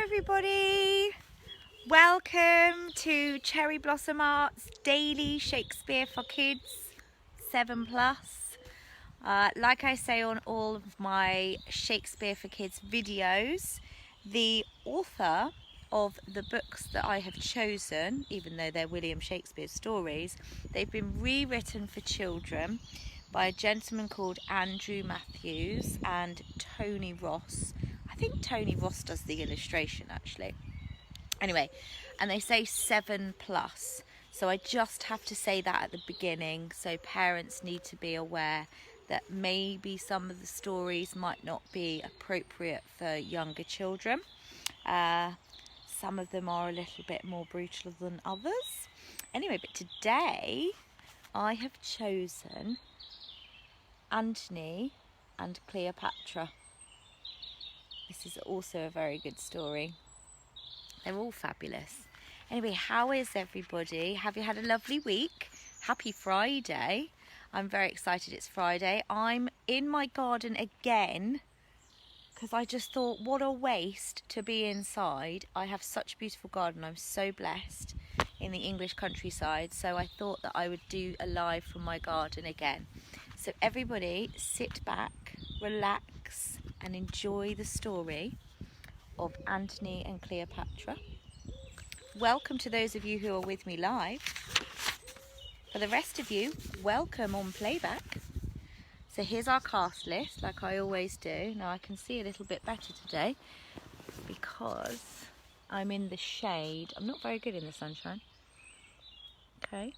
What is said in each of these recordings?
everybody, welcome to Cherry Blossom Art's daily Shakespeare for Kids 7+. Like I say on all of my Shakespeare for Kids videos, the author of the books that I have chosen, even though they're William Shakespeare stories, they've been rewritten for children by a gentleman called Andrew Matthews and Tony Ross. I think Tony Ross does the illustration actually. Anyway, and they say 7+, so I just have to say that at the beginning, so parents need to be aware that maybe some of the stories might not be appropriate for younger children. Some of them are a little bit more brutal than others. Anyway, but today I have chosen Antony and Cleopatra. This is also a very good story. They're all fabulous. Anyway, how is everybody? Have you had a lovely week? Happy Friday. I'm very excited it's Friday. I'm in my garden again because I just thought what a waste to be inside. I have such a beautiful garden. I'm so blessed in the English countryside. So I thought that I would do a live from my garden again. So everybody sit back, relax and enjoy the story of Antony and Cleopatra. Welcome to those of you who are with me live. For the rest of you, welcome on playback. So here's our cast list, like I always do. Now I can see a little bit better today because I'm in the shade. I'm not very good in the sunshine. Okay.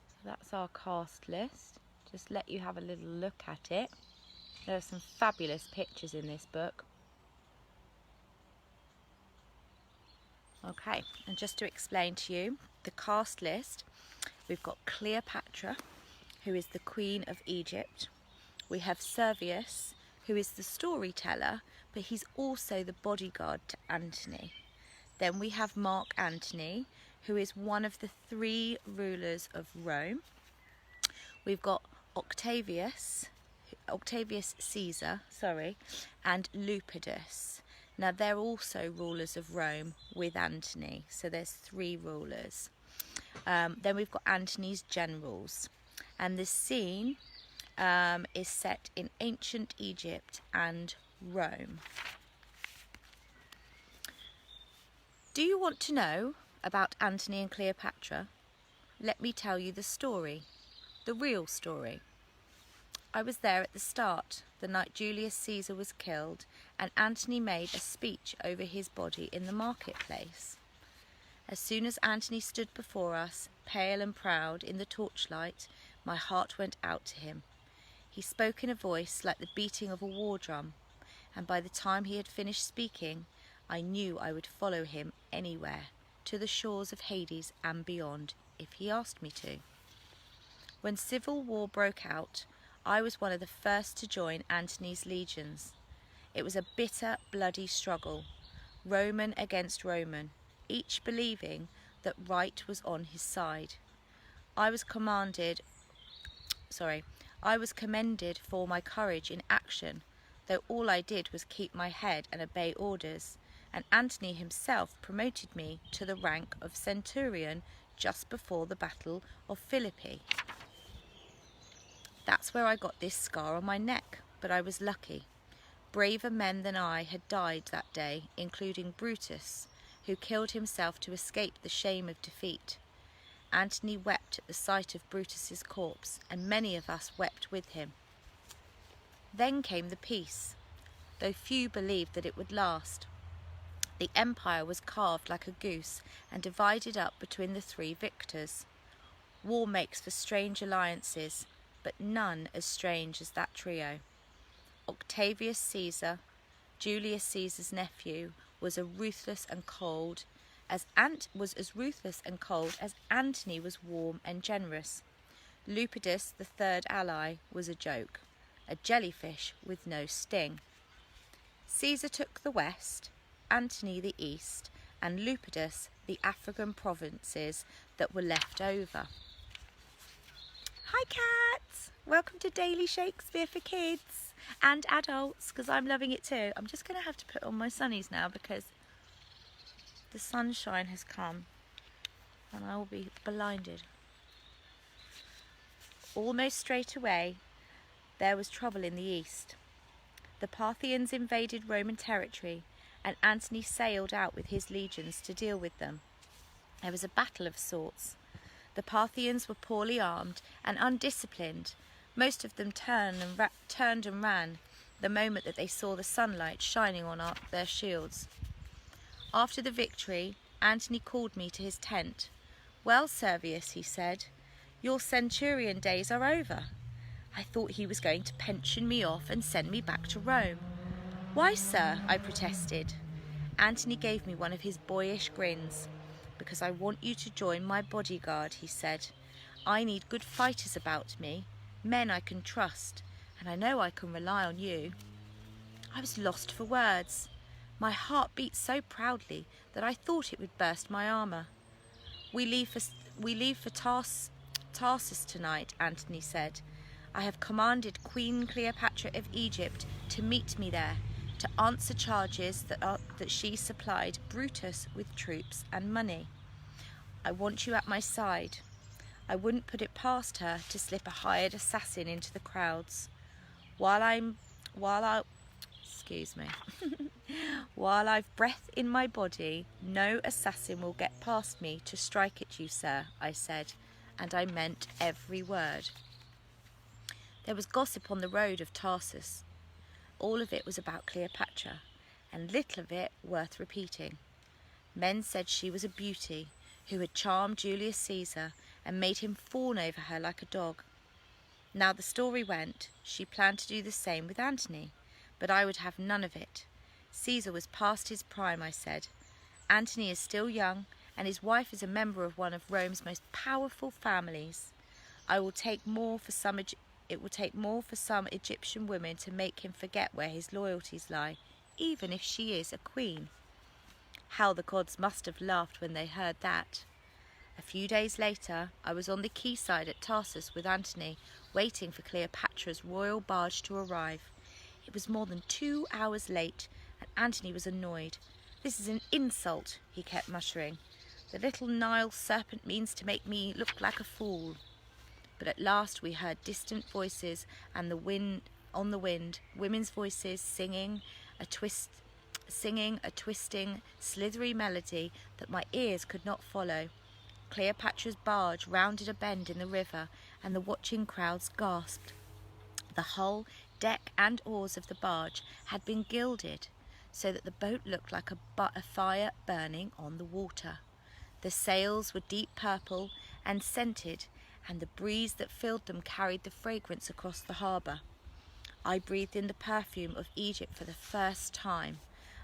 So that's our cast list. Just let you have a little look at it. There are some fabulous pictures in this book. Okay, and just to explain to you the cast list, we've got Cleopatra, who is the Queen of Egypt. We have Servius, who is the storyteller, but he's also the bodyguard to Antony. Then we have Mark Antony, who is one of the 3 rulers of Rome. We've got Octavius Caesar, and Lepidus. Now they're also rulers of Rome with Antony, so there's 3 rulers. Then we've got Antony's generals, and the scene is set in ancient Egypt and Rome. Do you want to know about Antony and Cleopatra? Let me tell you the story, the real story. I was there at the start, the night Julius Caesar was killed, and Antony made a speech over his body in the marketplace. As soon as Antony stood before us, pale and proud in the torchlight, my heart went out to him. He spoke in a voice like the beating of a war drum, and by the time he had finished speaking, I knew I would follow him anywhere, to the shores of Hades and beyond, if he asked me to. When civil war broke out, I was one of the first to join Antony's legions. It was a bitter, bloody struggle, Roman against Roman, each believing that right was on his side. I was commended for my courage in action, though all I did was keep my head and obey orders, and Antony himself promoted me to the rank of centurion just before the Battle of Philippi. That's where I got this scar on my neck, but I was lucky. Braver men than I had died that day, including Brutus, who killed himself to escape the shame of defeat. Antony wept at the sight of Brutus's corpse, and many of us wept with him. Then came the peace, though few believed that it would last. The empire was carved like a goose and divided up between the 3 victors. War makes for strange alliances, but none as strange as that trio. Octavius Caesar, Julius Caesar's nephew, was as ruthless and cold as Antony was warm and generous. Lepidus, the 3rd ally, was a joke, a jellyfish with no sting. Caesar took the west, Antony the east, and Lepidus the African provinces that were left over. Hi cats! Welcome to Daily Shakespeare for Kids. and adults, because I'm loving it too. I'm just going to have to put on my sunnies now because the sunshine has come and I will be blinded. Almost straight away, there was trouble in the east. The Parthians invaded Roman territory, and Antony sailed out with his legions to deal with them. There was a battle of sorts. The Parthians were poorly armed and undisciplined. Most of them turned and ran the moment that they saw the sunlight shining on their shields. After the victory, Antony called me to his tent. "Well, Servius," he said, "your centurion days are over." I thought he was going to pension me off and send me back to Rome. "Why, sir?" I protested. Antony gave me one of his boyish grins. "Because I want you to join my bodyguard," he said. "I need good fighters about me, men I can trust, and I know I can rely on you." I was lost for words. My heart beat so proudly that I thought it would burst my armour. We leave for Tarsus tonight," Antony said. "I have commanded Queen Cleopatra of Egypt to meet me there, to answer charges that she supplied Brutus with troops and money. I want you at my side. I wouldn't put it past her to slip a hired assassin into the crowds. While I've breath in my body, no assassin will get past me to strike at you, sir," I said, and I meant every word. There was gossip on the road of Tarsus. All of it was about Cleopatra, and little of it worth repeating. Men said she was a beauty who had charmed Julius Caesar and made him fawn over her like a dog. Now the story went, she planned to do the same with Antony, but I would have none of it. Caesar was past his prime, I said. Antony is still young, and his wife is a member of one of Rome's most powerful families. It will take more for some Egyptian women to make him forget where his loyalties lie, even if she is a queen. How the gods must have laughed when they heard that. A few days later, I was on the quayside at Tarsus with Antony, waiting for Cleopatra's royal barge to arrive. It was more than 2 hours late, and Antony was annoyed. "This is an insult," he kept muttering. "The little Nile serpent means to make me look like a fool." But at last we heard distant voices and on the wind, women's voices singing a twisting, slithery melody that my ears could not follow. Cleopatra's barge rounded a bend in the river, and the watching crowds gasped. The hull, deck and oars of the barge had been gilded, so that the boat looked like a fire burning on the water. The sails were deep purple and scented, and the breeze that filled them carried the fragrance across the harbour. I breathed in the perfume of Egypt for the first time,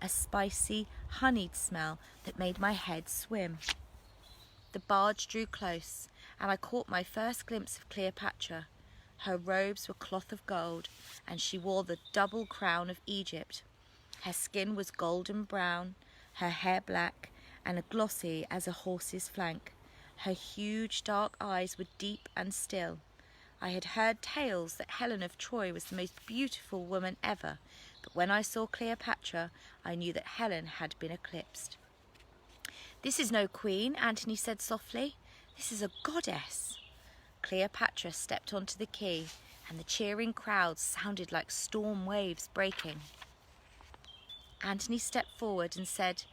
a spicy, honeyed smell that made my head swim. The barge drew close, and I caught my first glimpse of Cleopatra. Her robes were cloth of gold, and she wore the double crown of Egypt. Her skin was golden brown, her hair black, and glossy as a horse's flank. Her huge dark eyes were deep and still. I had heard tales that Helen of Troy was the most beautiful woman ever, but when I saw Cleopatra, I knew that Helen had been eclipsed. "This is no queen," Antony said softly. "This is a goddess." Cleopatra stepped onto the quay, and the cheering crowds sounded like storm waves breaking. Antony stepped forward and said,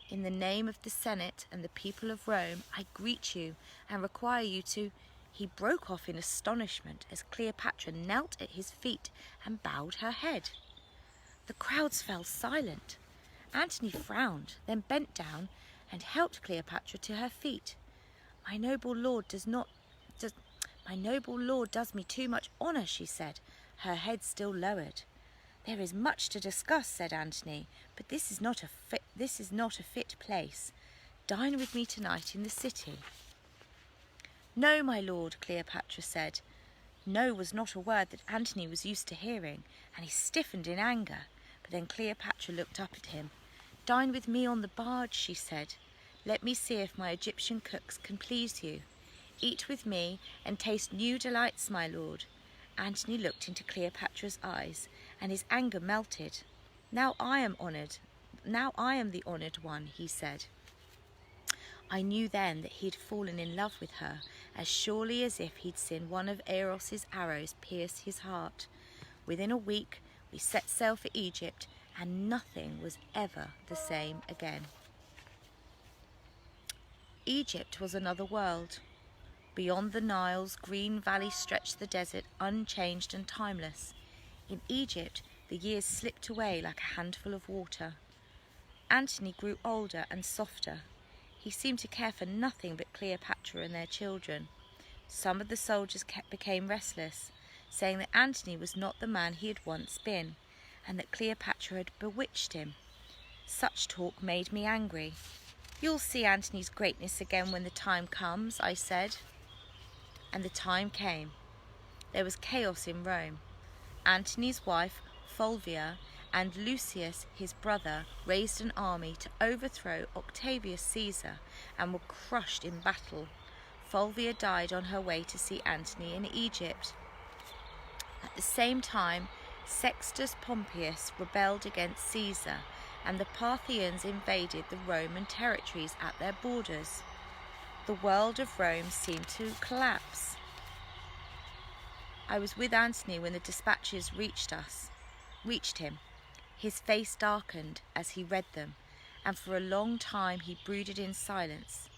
"In the name of the Senate and the people of Rome, I greet you and require you to—" He broke off in astonishment as Cleopatra knelt at his feet and bowed her head. The crowds fell silent. Antony frowned, then bent down and helped Cleopatra to her feet. My noble lord does me too much honour," she said, her head still lowered. "There is much to discuss," said Antony, "but this is not a fit place. Dine with me tonight in the city." "No, my lord," Cleopatra said. No was not a word that Antony was used to hearing, and he stiffened in anger. But then Cleopatra looked up at him. "Dine with me on the barge," she said. "Let me see if my Egyptian cooks can please you. Eat with me and taste new delights, my lord." Antony looked into Cleopatra's eyes, and his anger melted. Now I am the honoured one, he said. I knew then that he'd fallen in love with her, as surely as if he'd seen one of Eros's arrows pierce his heart. Within a week, we set sail for Egypt, and nothing was ever the same again. Egypt was another world. Beyond the Nile's green valley stretched the desert, unchanged and timeless. In Egypt, the years slipped away like a handful of water. Antony grew older and softer. He seemed to care for nothing but Cleopatra and their children. Some of the soldiers became restless, saying that Antony was not the man he had once been, and that Cleopatra had bewitched him. Such talk made me angry. "You'll see Antony's greatness again when the time comes," I said. And the time came. There was chaos in Rome. Antony's wife, Fulvia, and Lucius, his brother, raised an army to overthrow Octavius Caesar and were crushed in battle. Fulvia died on her way to see Antony in Egypt. At the same time, Sextus Pompeius rebelled against Caesar, and the Parthians invaded the Roman territories at their borders. The world of Rome seemed to collapse. I was with Antony when the dispatches reached him. His face darkened as he read them, and for a long time he brooded in silence.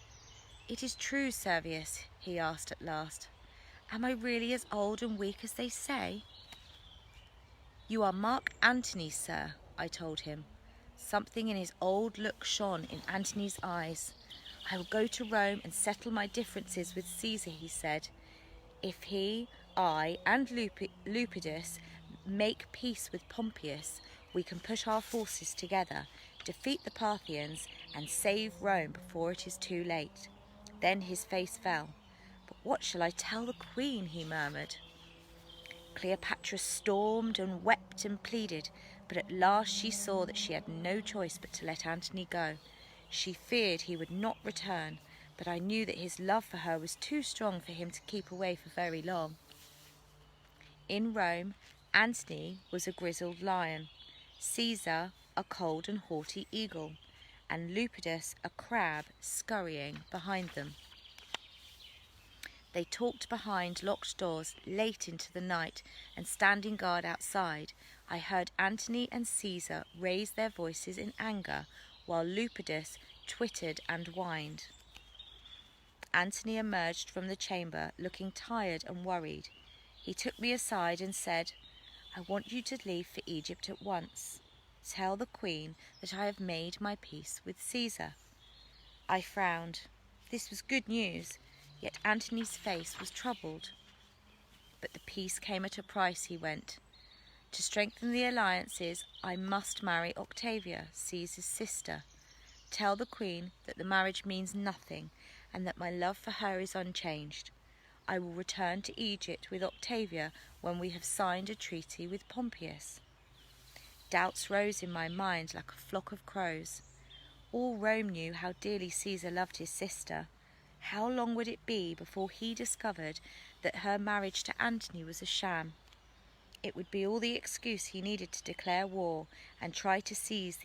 "It is true, Servius," he asked at last. "Am I really as old and weak as they say?" "You are Mark Antony, sir," I told him. Something in his old look shone in Antony's eyes. "I will go to Rome and settle my differences with Caesar," he said. "If he, I, and Lepidus make peace with Pompeius, we can put our forces together, defeat the Parthians, and save Rome before it is too late." Then his face fell. "But what shall I tell the Queen?" he murmured. Cleopatra stormed and wept and pleaded, but at last she saw that she had no choice but to let Antony go. She feared he would not return, but I knew that his love for her was too strong for him to keep away for very long. In Rome, Antony was a grizzled lion, Caesar a cold and haughty eagle, and Lepidus a crab scurrying behind them. They talked behind locked doors late into the night, and standing guard outside, I heard Antony and Caesar raise their voices in anger, while Lepidus twittered and whined. Antony emerged from the chamber, looking tired and worried. He took me aside and said, "I want you to leave for Egypt at once. Tell the Queen that I have made my peace with Caesar." I frowned. This was good news, yet Antony's face was troubled. "But the peace came at a price," he went. "To strengthen the alliances, I must marry Octavia, Caesar's sister. Tell the Queen that the marriage means nothing, and that my love for her is unchanged. I will return to Egypt with Octavia when we have signed a treaty with Pompeius." Doubts rose in my mind like a flock of crows. All Rome knew how dearly Caesar loved his sister. How long would it be before he discovered that her marriage to Antony was a sham? It would be all the excuse he needed to declare war and try to deceive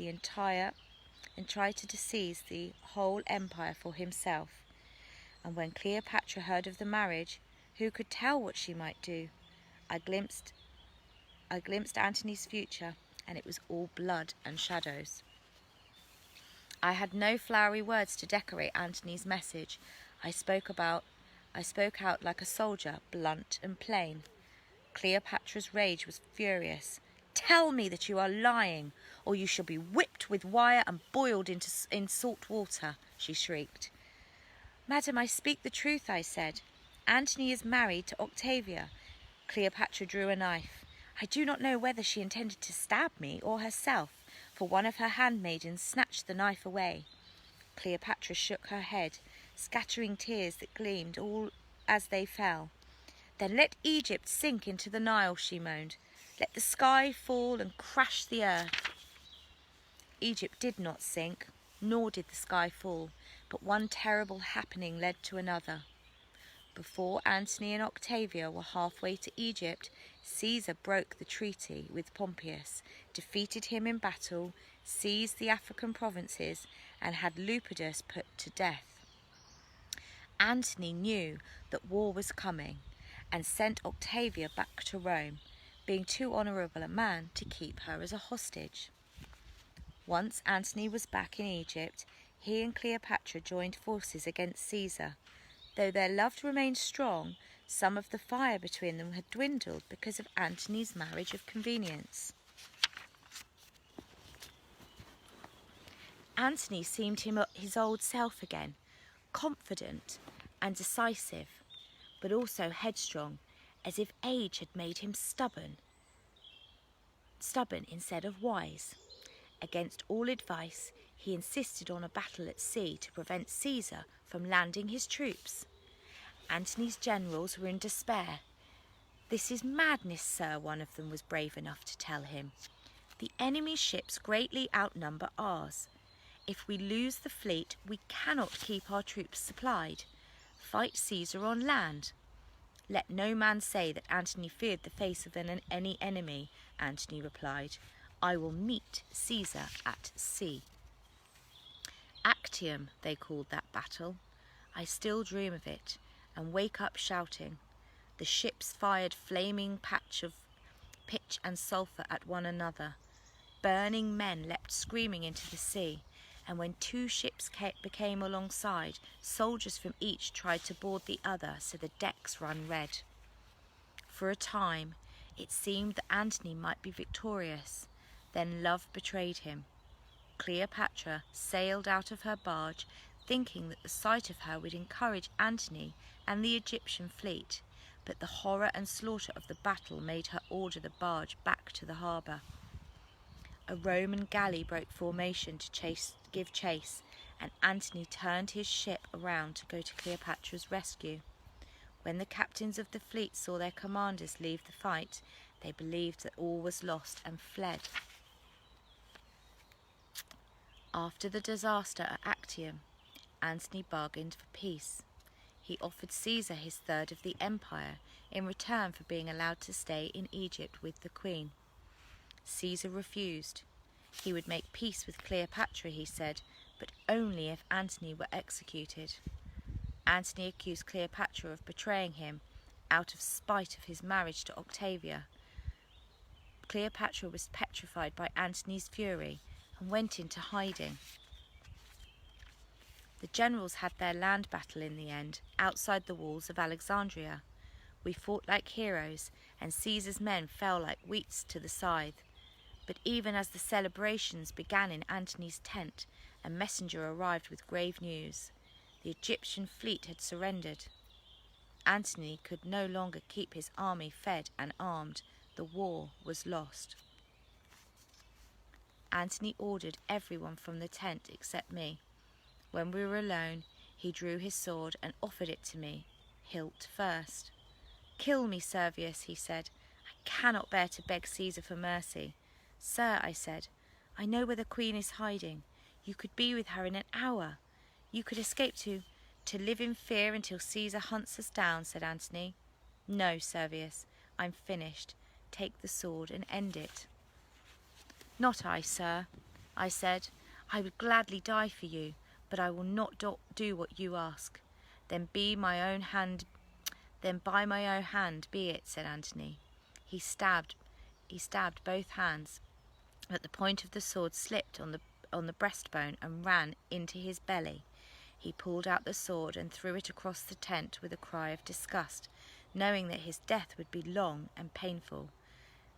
the whole empire for himself. And when Cleopatra heard of the marriage, who could tell what she might do? I glimpsed Antony's future, and it was all blood and shadows. I had no flowery words to decorate Antony's message. I spoke out like a soldier, blunt and plain. Cleopatra's rage was furious. "Tell me that you are lying, or you shall be whipped with wire and boiled in salt water," she shrieked. "Madam, I speak the truth," I said. "Antony is married to Octavia." Cleopatra drew a knife. I do not know whether she intended to stab me or herself, for one of her handmaidens snatched the knife away. Cleopatra shook her head, scattering tears that gleamed all as they fell. "Then let Egypt sink into the Nile," she moaned. "Let the sky fall and crash the earth." Egypt did not sink, nor did the sky fall, but one terrible happening led to another. Before Antony and Octavia were halfway to Egypt, Caesar broke the treaty with Pompeius, defeated him in battle, seized the African provinces, and had Lepidus put to death. Antony knew that war was coming and sent Octavia back to Rome, being too honourable a man to keep her as a hostage. Once Antony was back in Egypt, he and Cleopatra joined forces against Caesar. Though their love remained strong, some of the fire between them had dwindled because of Antony's marriage of convenience. Antony seemed his old self again, confident and decisive, but also headstrong, as if age had made him stubborn instead of wise. Against all advice, he insisted on a battle at sea to prevent Caesar from landing his troops. Antony's generals were in despair. "This is madness, sir," one of them was brave enough to tell him. "The enemy's ships greatly outnumber ours. If we lose the fleet, we cannot keep our troops supplied. Fight Caesar on land." "Let no man say that Antony feared the face of any enemy," Antony replied. "I will meet Caesar at sea." Actium, they called that battle. I still dream of it and wake up shouting. The ships fired flaming patch of pitch and sulphur at one another. Burning men leapt screaming into the sea, and when two ships became alongside, soldiers from each tried to board the other, so the decks ran red. For a time, it seemed that Antony might be victorious. Then love betrayed him. Cleopatra sailed out of her barge, thinking that the sight of her would encourage Antony and the Egyptian fleet, but the horror and slaughter of the battle made her order the barge back to the harbour. A Roman galley broke formation to give chase, and Antony turned his ship around to go to Cleopatra's rescue. When the captains of the fleet saw their commanders leave the fight, they believed that all was lost and fled. After the disaster at Actium, Antony bargained for peace. He offered Caesar his third of the empire in return for being allowed to stay in Egypt with the queen. Caesar refused. He would make peace with Cleopatra, he said, but only if Antony were executed. Antony accused Cleopatra of betraying him out of spite of his marriage to Octavia. Cleopatra was petrified by Antony's fury and went into hiding. The generals had their land battle in the end, outside the walls of Alexandria. We fought like heroes, and Caesar's men fell like wheats to the scythe. But even as the celebrations began in Antony's tent, a messenger arrived with grave news. The Egyptian fleet had surrendered. Antony could no longer keep his army fed and armed. The war was lost. Antony ordered everyone from the tent except me. When we were alone, he drew his sword and offered it to me, hilt first. "Kill me, Servius," he said. "I cannot bear to beg Caesar for mercy." "Sir," I said, "I know where the queen is hiding. You could be with her in an hour. You could escape to live in fear until Caesar hunts us down," said Antony. "No, Servius, I'm finished. Take the sword and end it." "Not I, sir," I said. "I would gladly die for you, but I will not do what you ask." Then by my own hand be it," said Antony. He stabbed both hands, but the point of the sword slipped on the breastbone and ran into his belly. He pulled out the sword and threw it across the tent with a cry of disgust, knowing that his death would be long and painful.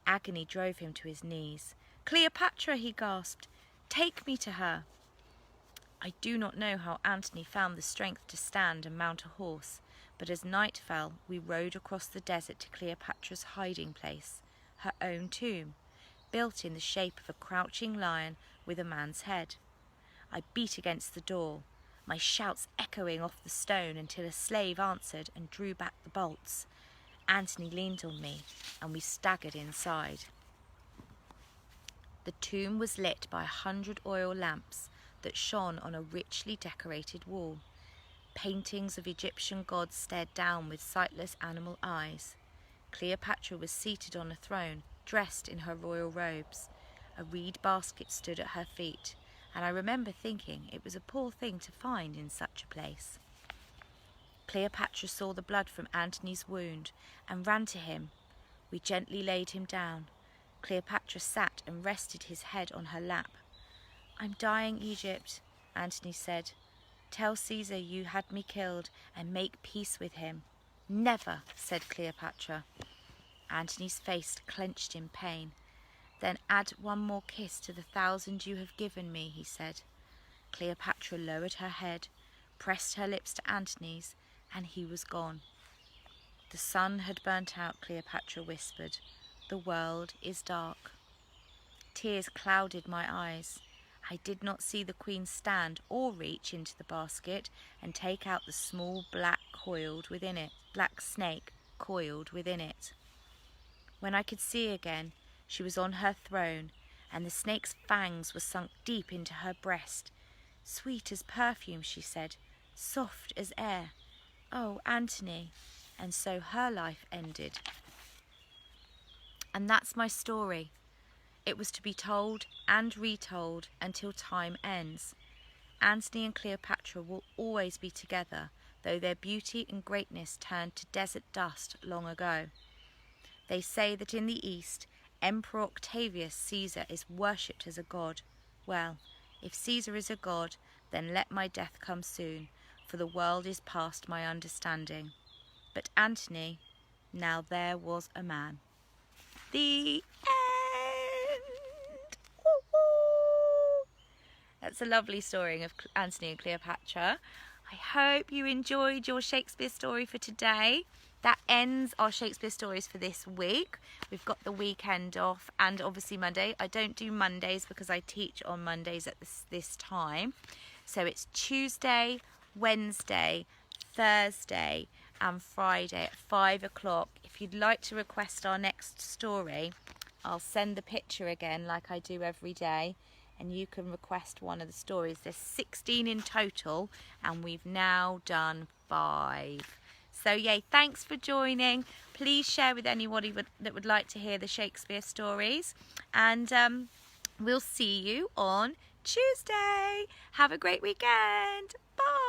Agony drove him to his knees. "Cleopatra," he gasped, "take me to her." I do not know how Antony found the strength to stand and mount a horse, but as night fell, we rode across the desert to Cleopatra's hiding place, her own tomb, built in the shape of a crouching lion with a man's head. I beat against the door, my shouts echoing off the stone until a slave answered and drew back the bolts. Antony leaned on me, and we staggered inside. The tomb was lit by 100 oil lamps that shone on a richly decorated wall. Paintings of Egyptian gods stared down with sightless animal eyes. Cleopatra was seated on a throne, dressed in her royal robes. A reed basket stood at her feet, and I remember thinking it was a poor thing to find in such a place. Cleopatra saw the blood from Antony's wound and ran to him. We gently laid him down. Cleopatra sat and rested his head on her lap. "I'm dying, Egypt," Antony said. "Tell Caesar you had me killed and make peace with him." "Never," said Cleopatra. Antony's face clenched in pain. "Then add one more kiss to the 1,000 you have given me," he said. Cleopatra lowered her head, pressed her lips to Antony's, and he was gone. "The sun had burnt out," Cleopatra whispered. "The world is dark." Tears clouded my eyes. I did not see the queen stand or reach into the basket and take out the small black snake coiled within it. When I could see again, she was on her throne, and the snake's fangs were sunk deep into her breast. "Sweet as perfume," she said, "soft as air. Oh, Antony." And so her life ended. And that's my story. It was to be told and retold until time ends. Antony and Cleopatra will always be together, though their beauty and greatness turned to desert dust long ago. They say that in the East, Emperor Octavius Caesar is worshipped as a god. Well, if Caesar is a god, then let my death come soon, for the world is past my understanding. But Antony, now there was a man. The end. Woo-hoo. That's a lovely story of Antony and Cleopatra. I hope you enjoyed your Shakespeare story for today. That ends our Shakespeare stories for this week. We've got the weekend off and obviously Monday. I don't do Mondays because I teach on Mondays at this time. So it's Tuesday, Wednesday, Thursday and Friday at 5 o'clock. If you'd like to request our next story, I'll send the picture again like I do every day, and you can request one of the stories. There's 16 in total and we've now done 5. So yay, thanks for joining. Please share with anybody that would like to hear the Shakespeare stories, and we'll see you on Tuesday. Have a great weekend. Bye.